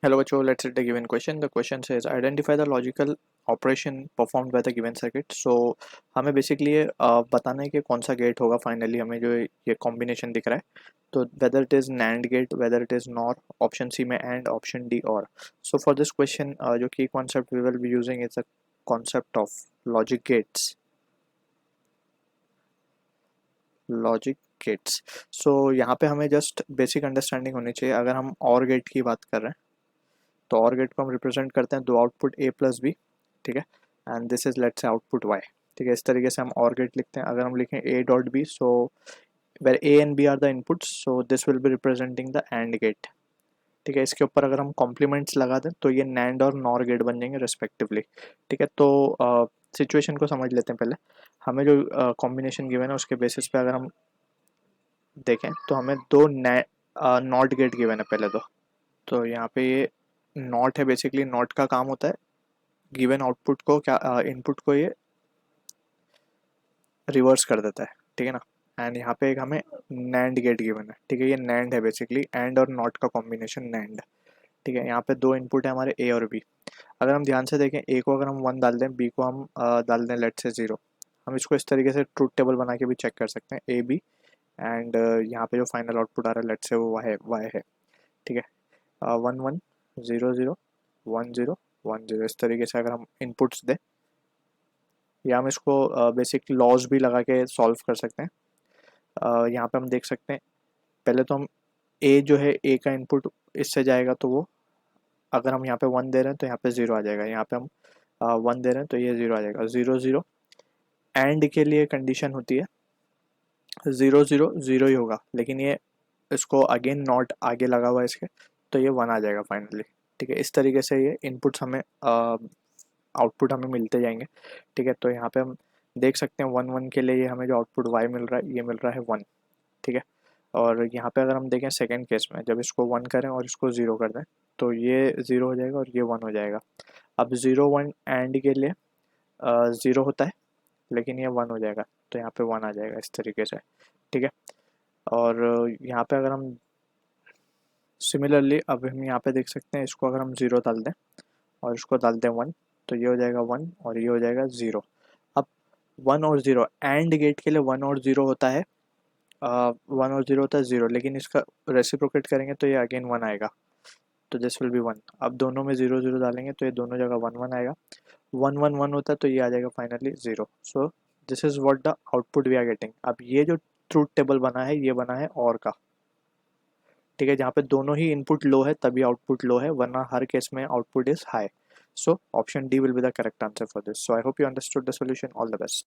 Hello बच्चों, let's read the given question. The question says identify the logical operation performed by the given circuit. So हमें basically ये बताना है कि कौन सा गेट होगा फाइनली हमें जो ये कॉम्बिनेशन दिख रहा है. तो whether it is NAND gate, whether it is NOR, option C में AND, option D OR. So for this question जो की concept we will be using is the concept of logic gates. Logic gates. So यहाँ पे हमें just basic understanding होनी चाहिए. अगर हम OR गेट की बात कर रहे हैं तो और गेट को हम रिप्रेजेंट करते हैं दो आउटपुट ए प्लस बी. ठीक है, and this is let's say output Y. ठीक है, इस तरीके से हम और गेट लिखते हैं. अगर हम लिखें A dot B, so where A and B are the inputs, so this will be representing the and gate. ठीक है, इसके ऊपर अगर हम कॉम्प्लीमेंट्स लगा दें तो ये नैंड और नॉर गेट बन जाएंगे रेस्पेक्टिवली. ठीक है, तो सिचुएशन को समझ लेते हैं. पहले हमें जो कॉम्बिनेशन गिवन है उसके बेसिस पे अगर हम देखें तो हमें दो नॉट गेट गिवन है पहले. तो यहाँ पे ये नॉट है. बेसिकली नॉट का काम होता है गिवन आउटपुट को क्या इनपुट को ये रिवर्स कर देता है. ठीक है ना. एंड यहाँ पे एक हमें नैंड गेट गिवन है. ठीक है, ये नैंड है बेसिकली, एंड और नॉट का कॉम्बिनेशन नैंड. ठीक है, यहाँ पे दो इनपुट है हमारे ए और बी. अगर हम ध्यान से देखें, ए को अगर हम 1 डाल दें, बी को हम डाल दें लेट से 0. हम इसको इस तरीके से ट्रूथ टेबल बना के भी चेक कर सकते हैं ए बी. एंड यहाँ पे जो फाइनल आउटपुट आ रहा है लेट से वो वाई है. ठीक है, 1 1 0 0 1 0 1 0. इस तरीके से अगर हम इनपुट्स दें या हम इसको बेसिक लॉज भी लगा के सॉल्व कर सकते हैं. यहाँ पे हम देख सकते हैं पहले तो हम ए जो है ए का इनपुट इससे जाएगा तो वो, अगर हम यहाँ पे 1 दे रहे हैं तो यहाँ पे 0 आ जाएगा. यहाँ पे हम 1 दे रहे हैं तो ये 0 आ जाएगा. 0 0 एंड के लिए कंडीशन होती है 0 0 0 ही होगा, लेकिन ये इसको अगेन नॉट आगे लगा हुआ है इसके, तो ये 1 आ जाएगा फाइनली. ठीक है, इस तरीके से ये इनपुट्स हमें आउटपुट हमें मिलते जाएंगे. ठीक है, तो यहाँ पे हम देख सकते हैं 1 1 के लिए ये हमें जो आउटपुट वाई मिल रहा है ये मिल रहा है 1. ठीक है, और यहाँ पे अगर हम देखें सेकंड केस में, जब इसको 1 करें और इसको 0 कर दें तो ये 0 हो जाएगा और ये 1 हो जाएगा. अब 0 1 एंड के लिए 0 होता है, लेकिन ये 1 हो जाएगा तो यहाँ पे 1 आ जाएगा इस तरीके से. ठीक है, और यहाँ पे अगर हम सिमिलरली अब हम यहाँ पे देख सकते हैं, इसको अगर हम 0 डाल दें और इसको डाल दें 1 तो ये हो जाएगा 1 और ये हो जाएगा 0. अब 1 और 0 एंड गेट के लिए 1 और 0 होता है, 1 और 0 होता है 0, लेकिन इसका रेसिप्रोकेट करेंगे तो ये अगेन 1 आएगा, तो दिस विल बी 1. अब दोनों में 0 0 डालेंगे तो ये दोनों जगह 1 1 आएगा. 1 1 1 होता है तो ये आ जाएगा finally 0. So this is what the output we are getting. अब ये जो ट्रूथ टेबल बना है ये बना है और का. ठीक है, जहाँ पे दोनों ही इनपुट लो है तभी आउटपुट लो है, वरना हर केस में output is high. So option D will be the correct answer for this. So I hope you understood the solution. All the best.